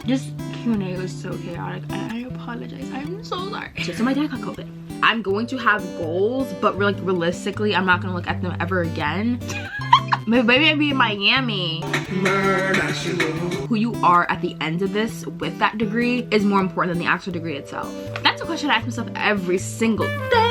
This Q&A was so chaotic and I apologize. I'm so sorry. So my dad got COVID. I'm going to have goals, but like realistically, I'm not gonna look at them ever again. Maybe I'd be in Miami. Who you are at the end of this with that degree is more important than the actual degree itself. That's a question I ask myself every single day.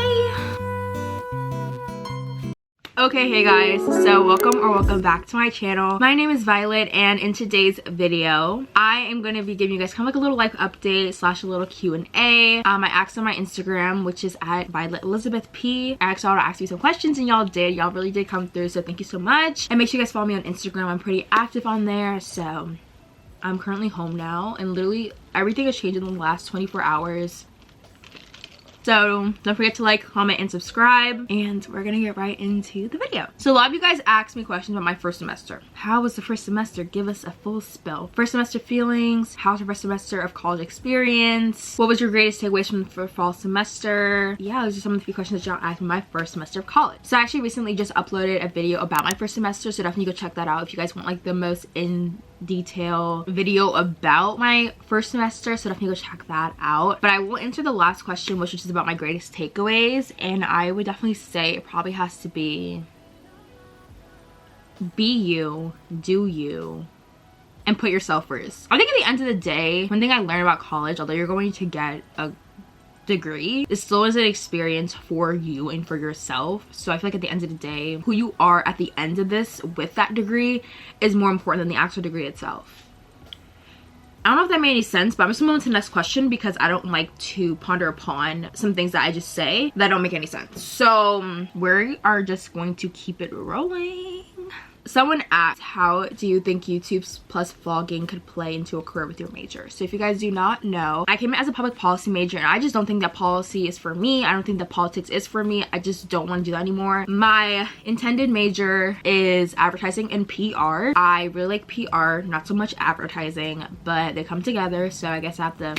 Okay, hey guys, so welcome back to my channel. My name is Violet, and in today's video I am going to be giving you guys kind of like a little life update slash a little Q&A. I asked on my Instagram, which is at Violet Elizabeth P. I asked y'all to ask me some questions and y'all did. Y'all really did come through, so thank you so much. And make sure you guys follow me on Instagram. I'm pretty active on there. So I'm currently home now and literally everything has changed in the last 24 hours. So don't forget to like, comment, and subscribe, and we're gonna get right into the video. So a lot of you guys asked me questions about my first semester. How was the first semester? Give us a full spill. First semester feelings, how's your first semester of college experience? What was your greatest takeaways from the fall semester? Yeah, those are some of the few questions that y'all asked me my first semester of college. So I actually recently just uploaded a video about my first semester, so definitely go check that out if you guys want like the most in detail video about my first semester, so definitely go check that out. But I will answer the last question, which is about my greatest takeaways, and I would definitely say it probably has to be you, do you, and put yourself first. I think at the end of the day, one thing I learned about college, although you're going to get a degree, it still is an experience for you and for yourself. So I feel like at the end of the day, who you are at the end of this with that degree is more important than the actual degree itself. I don't know if that made any sense, but I'm just moving on to the next question because I don't like to ponder upon some things that I just say that don't make any sense. So we are just going to keep it rolling. Someone asked, how do you think YouTube plus vlogging could play into a career with your major? So if you guys do not know, I came in as a public policy major and I just don't think that policy is for me. I don't think that politics is for me. I just don't want to do that anymore. My intended major is advertising and PR. I really like PR, not so much advertising, but they come together, so I guess I have to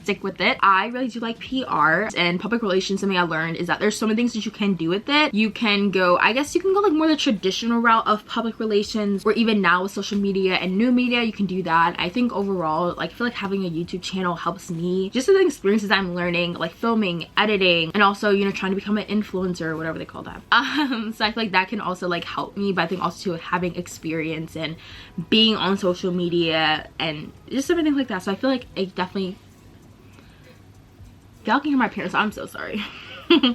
stick with it. I really do like PR and public relations. Something I learned is that there's so many things that you can do with it. You can go, I guess you can go like more the traditional route of public relations, or even now with social media and new media, you can do that. I think overall, like I feel like having a YouTube channel helps me just with the experiences I'm learning, like filming, editing, and also, you know, trying to become an influencer or whatever they call that. So I feel like that can also like help me, but I think also too having experience and being on social media and just everything like that. So I feel like it definitely, y'all can hear my parents, I'm so sorry.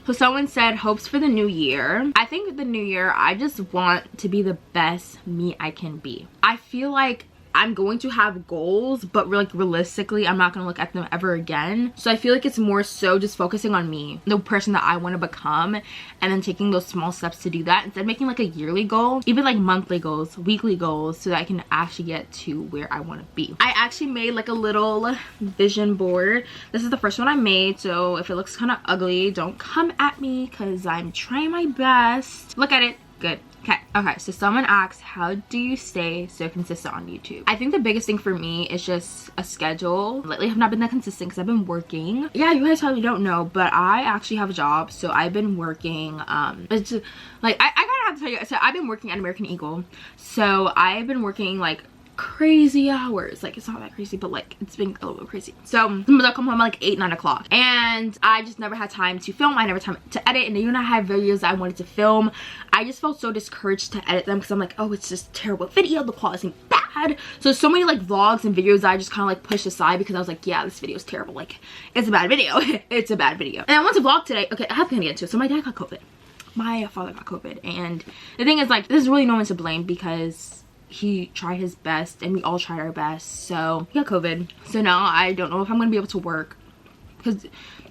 So someone said hopes for the new year. I think with the new year, I just want to be the best me I can be. I feel like I'm going to have goals, but like realistically, I'm not gonna look at them ever again. So I feel like it's more so just focusing on me, the person that I want to become, and then taking those small steps to do that instead of making like a yearly goal, even like monthly goals, weekly goals, so that I can actually get to where I want to be. I actually made like a little vision board. This is the first one I made, so if it looks kind of ugly, don't come at me because I'm trying my best. Look at it. Good. Okay, so someone asked, how do you stay so consistent on YouTube? I think the biggest thing for me is just a schedule. Lately I have not been that consistent because I've been working. Yeah, you guys probably don't know, but I actually have a job, so I've been working, it's just, like, I kind of have to tell you, so I've been working at American Eagle, so I've been working like crazy hours. Like, it's not that crazy, but like it's been a little bit crazy. So sometimes I'll come home at like 8, 9 o'clock, and I just never had time to film. I never had time to edit, and even I had videos that I wanted to film, I just felt so discouraged to edit them because I'm like, oh, it's just terrible video, the quality isn't bad. So many like vlogs and videos I just kind of like pushed aside because I was like, yeah, this video is terrible, like it's a bad video. It's a bad video. And I want to vlog today. Okay, I have to get into it. So my dad got COVID, my father got COVID, and the thing is, like, there's really no one to blame because he tried his best and we all tried our best. So he got COVID, so now I don't know if I'm gonna be able to work, because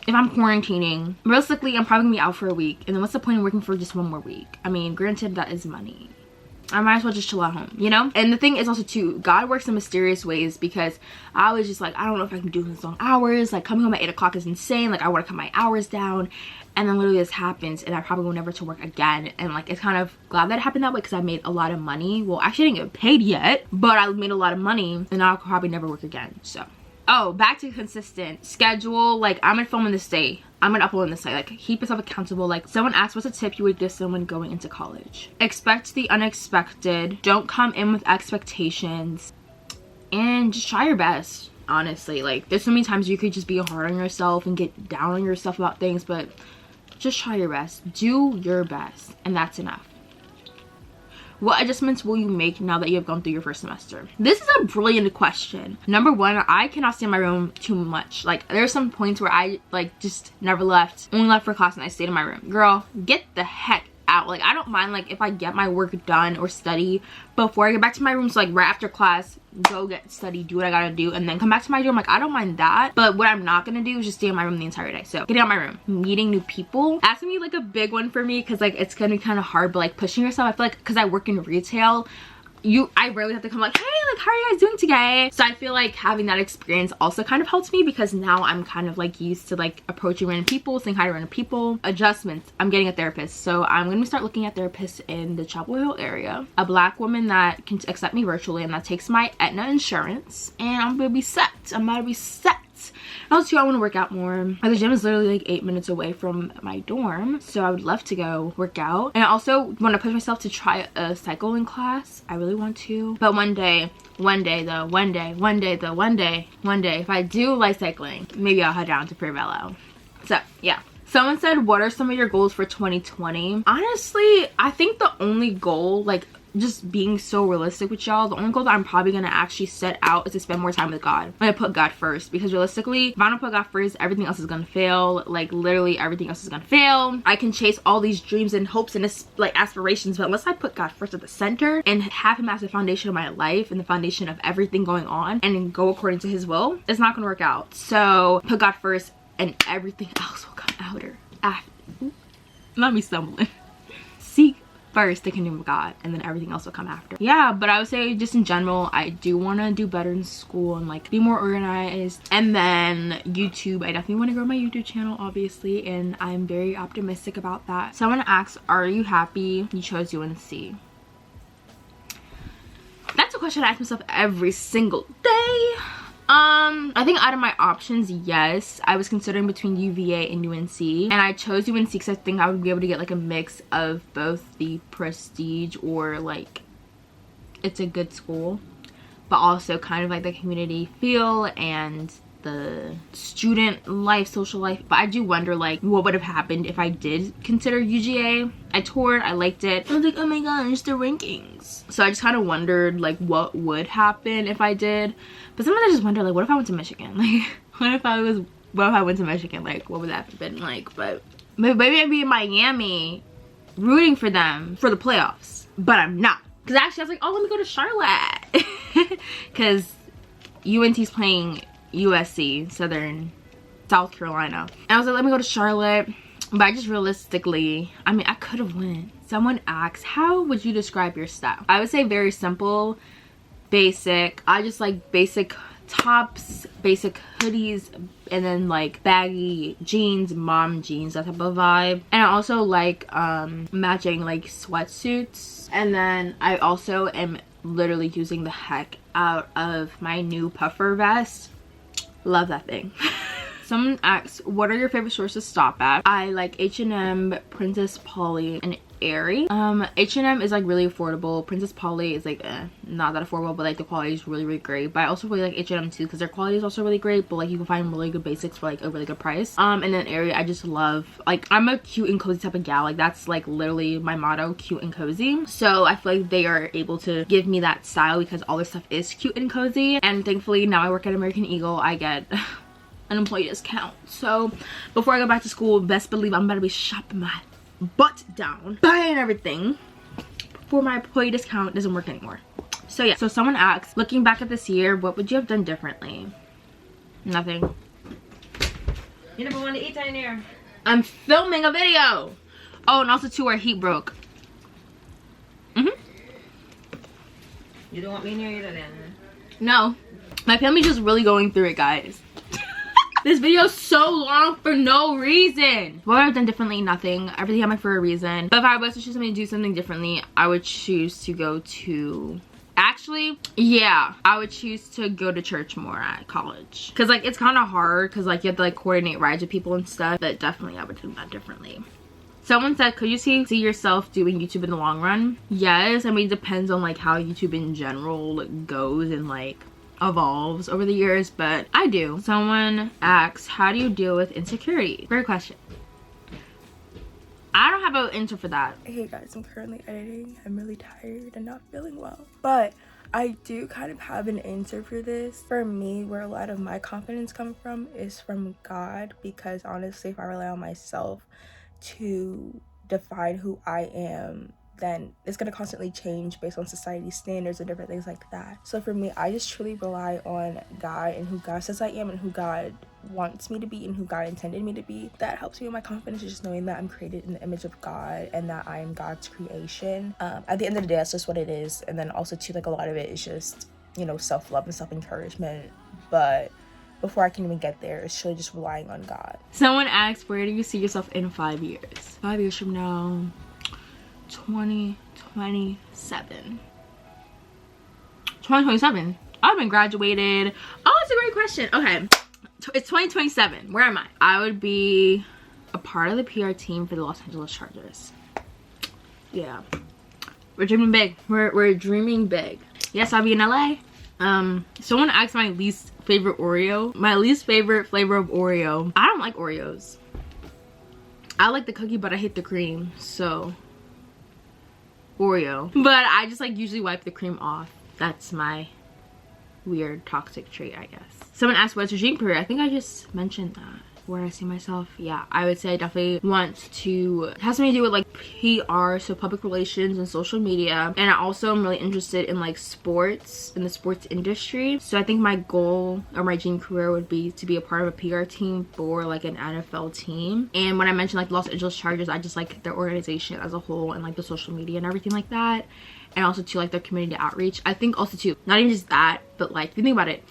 if I'm quarantining, realistically I'm probably gonna be out for a week, and then what's the point of working for just one more week? I mean, granted, that is money. I might as well just chill at home, you know? And the thing is also too, God works in mysterious ways, because I was just like, I don't know if I can do this long hours. Like, coming home at 8 o'clock is insane. Like, I want to cut my hours down. And then literally this happens, and I probably will never to work again. And like, it's kind of glad that it happened that way, because I made a lot of money. Well, actually I didn't get paid yet, but I made a lot of money, and I'll probably never work again. So, oh, back to consistent schedule. Like, I'm gonna film on this day, I'm gonna upload on this site. Like, keep yourself accountable. Like, someone asked, what's a tip you would give someone going into college? Expect the unexpected. Don't come in with expectations. and just try your best. Honestly, like there's so many times you could just be hard on yourself and get down on yourself about things, but just try your best. Do your best, and that's enough. What adjustments will you make now that you have gone through your first semester? This is a brilliant question. Number one, I cannot stay in my room too much. Like there's some points where I like just never left, only left for class, and I stayed in my room. Girl, get the heck out. Like I don't mind like if I get my work done or study before I get back to my room, so like right after class, go get study, do what I gotta do, and then come back to my room. Like I don't mind that, but what I'm not gonna do is just stay in my room the entire day. So getting out of my room, meeting new people, that's gonna be like a big one for me, because like it's gonna be kind of hard, but like pushing yourself, I feel like because I work in retail, I rarely have to come like, hey, like how are you guys doing today? So I feel like having that experience also kind of helps me, because now I'm kind of like used to like approaching random people, saying hi to random people. Adjustments, I'm getting a therapist, so I'm gonna start looking at therapists in the Chapel Hill area, a black woman that can accept me virtually and that takes my Aetna insurance, and I'm gonna be set. I'm gonna be set. Also, I want to work out more. The gym is literally like 8 minutes away from my dorm, so I would love to go work out. And I also want to push myself to try a cycling class. I really want to, but one day, if I do like cycling, maybe I'll head down to Prevelo. So yeah. Someone said, what are some of your goals for 2020? Honestly, I think the only goal, like just being so realistic with y'all, the only goal that I'm probably gonna actually set out is to spend more time with God. I'm gonna put God first, because realistically, if I don't put God first, everything else is gonna fail. Like literally everything else is gonna fail. I can chase all these dreams and hopes and like aspirations, but unless I put God first at the center and have him as the foundation of my life and the foundation of everything going on and go according to his will, it's not gonna work out. So put God first and everything else will come after. Not me stumbling. Seek first the kingdom of God, and then everything else will come after. Yeah, but I would say just in general, I do want to do better in school and like be more organized. And then YouTube, I definitely want to grow my YouTube channel, obviously, and I'm very optimistic about that. Someone asks, are you happy you chose UNC? That's a question I ask myself every single day. I think out of my options, yes, I was considering between UVA and UNC, and I chose UNC because I think I would be able to get like a mix of both the prestige, or like it's a good school, but also kind of like the community feel and the student life, social life. But I do wonder like what would have happened if I did consider UGA. I toured, I liked it. I was like, oh my gosh, the rankings. So I just kind of wondered like what would happen if I did. But sometimes I just wonder like, what if I went to Michigan? Like what if I went to Michigan? Like what would that have been like? But maybe I'd be in Miami rooting for them for the playoffs, but I'm not. Because actually I was like, oh, let me go to Charlotte. Because UNT's playing USC, South Carolina. And I was like, let me go to Charlotte. But I just realistically, I mean, I could have went. Someone asked, how would you describe your style? I would say very simple, basic. I just like basic tops, basic hoodies, and then like baggy jeans, mom jeans, that type of vibe. And I also like matching like sweatsuits. And then I also am literally using the heck out of my new puffer vest. Love that thing. Someone asks, what are your favorite stores to stop at? I like H&M, Princess Polly, and Aerie. H&M is like really affordable. Princess Polly is like not that affordable, but like the quality is really great. But I also really like H&M too, because their quality is also really great, but like you can find really good basics for like a really good price. And then Aerie, I just love, like I'm a cute and cozy type of gal. Like that's like literally my motto, cute and cozy. So I feel like they are able to give me that style because all their stuff is cute and cozy. And thankfully now I work at American Eagle, I get an employee discount. So before I go back to school, best believe I'm about to be shopping my butt down, buying everything before my employee discount doesn't work anymore. So yeah, so someone asks, looking back at this year, what would you have done differently? Nothing. You never want to eat down here. I'm filming a video. Oh, and also too, our heat broke. You don't want me near you then? No, my family's just really going through it, guys. This video is so long for no reason. What would I have done differently? Nothing. Everything happened for a reason. But if I was to choose something to do something differently, I would choose to go to... Actually, yeah, I would choose to go to church more at college. Because like it's kind of hard because like you have to like coordinate rides with people and stuff. But definitely I would do that differently. Someone said, could you see yourself doing YouTube in the long run? Yes, I mean it depends on like how YouTube in general goes and like evolves over the years, but I do. Someone asks, how do you deal with insecurity? Great question. I don't have an answer for that. Hey guys, I'm currently editing. I'm really tired and not feeling well, but I do kind of have an answer for this. For me, where a lot of my confidence comes from is from God, because honestly, if I rely on myself to define who I am, then it's going to constantly change based on society's standards and different things like that. So for me, I just truly rely on God and who God says I am and who God wants me to be and who God intended me to be. That helps me with my confidence, just knowing that I'm created in the image of God and that I am God's creation. At the end of the day, that's just what it is. And then also too, like, a lot of it is just, you know, self-love and self-encouragement. But before I can even get there, it's really just relying on God. Someone asks, where do you see yourself in 5 years? 5 years from now, 2027. 2027. I've been graduated. Oh, it's a great question. Okay, it's 2027. Where am I? I would be a part of the PR team for the Los Angeles Chargers. Yeah, we're dreaming big. We're dreaming big. Yes, I'll be in LA. Someone asked my least favorite Oreo. My least favorite flavor of Oreo. I don't like Oreos. I like the cookie, but I hate the cream, so Oreo. But I just like usually wipe the cream off. That's my weird toxic trait, I guess. Someone asked, what's your dream career? I think I just mentioned that. Where I see myself, yeah, I would say I definitely want to, it has something to do with like PR, so public relations and social media. And I also am really interested in like sports, in the sports industry. So I think my goal or my dream career would be to be a part of a PR team for like an NFL team. And when I mentioned like Los Angeles Chargers, I just like their organization as a whole and like the social media and everything like that. And also to like their community outreach. I think also too, not even just that, but like if you think about it,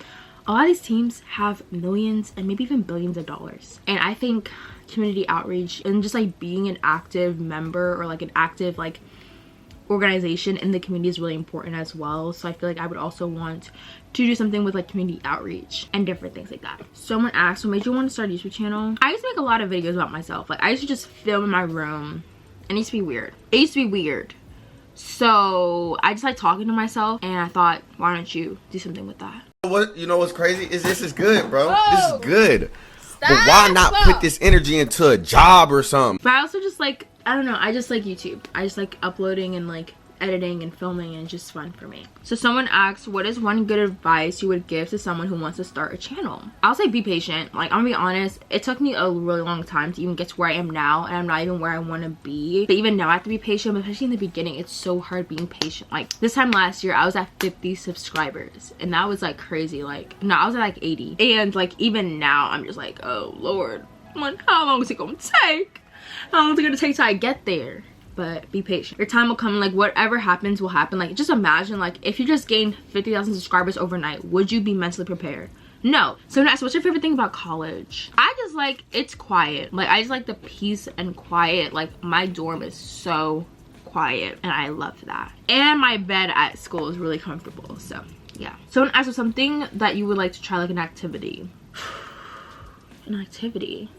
a lot of these teams have millions and maybe even billions of dollars. And I think community outreach and just like being an active member or like an active like organization in the community is really important as well. So I feel like I would also want to do something with like community outreach and different things like that. Someone asked, what made you want to start a YouTube channel? I used to make a lot of videos about myself. Like I used to just film in my room. It used to be weird. It used to be weird. So I just like talking to myself, and I thought, why don't you do something with that? What, you know what's crazy is this is good, bro. Whoa. This is good. But why not put this energy into a job or something? But I also just like, I don't know, I just like YouTube. I just like uploading and like editing and filming, and it's just fun for me. So someone asked, what is one good advice you would give to someone who wants to start a channel? I'll say be patient. Like, I'm gonna be honest, it took me a really long time to even get to where I am now, and I'm not even where I want to be. But even now I have to be patient, but especially in the beginning, it's so hard being patient. Like this time last year I was at 50 subscribers, and that was like crazy. Like no, I was at like 80, and like even now I'm just like, oh Lord, like, how long is it gonna take? How long is it gonna take till I get there? But be patient. Your time will come. Like whatever happens will happen. Like just imagine, like if you just gained 50,000 subscribers overnight, would you be mentally prepared? No. So next, what's your favorite thing about college? I just like, it's quiet. Like I just like the peace and quiet. Like my dorm is so quiet and I love that. And my bed at school is really comfortable. So yeah. Someone asked for something that you would like to try, like an activity. An activity.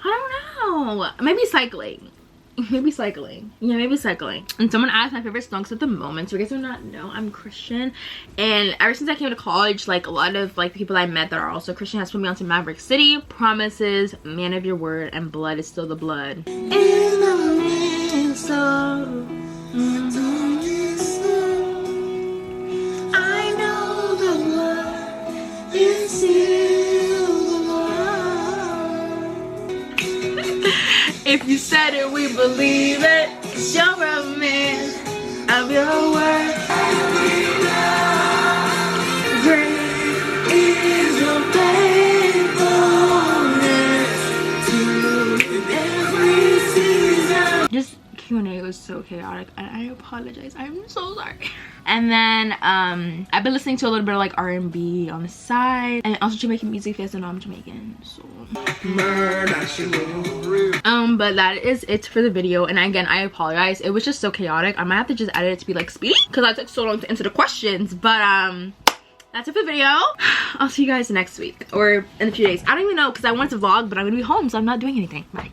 I don't know. Maybe cycling. Maybe cycling. Yeah, maybe cycling. And someone asked my favorite songs at the moment. So you guys do not know, I'm Christian. And ever since I came to college, like a lot of like people I met that are also Christian has put me onto Maverick City, Promises, Man of Your Word, and Blood is Still the Blood. In the midst of I know the blood is still. If you said it, we believe it. It's your romance of your word. Great is your faithfulness to every season. Just Q&A was so chaotic, and I apologize. I'm so sorry. And then I've been listening to a little bit of like R&B on the side, and also Jamaican music. If you guys don't know, I'm Jamaican, so but that is it for the video. And again, I apologize, it was just so chaotic. I might have to just edit it to be like speedy because I took so long to answer the questions. But that's it for the video. I'll see you guys next week or in a few days. I don't even know because I want to vlog, but I'm gonna be home, so I'm not doing anything. Bye.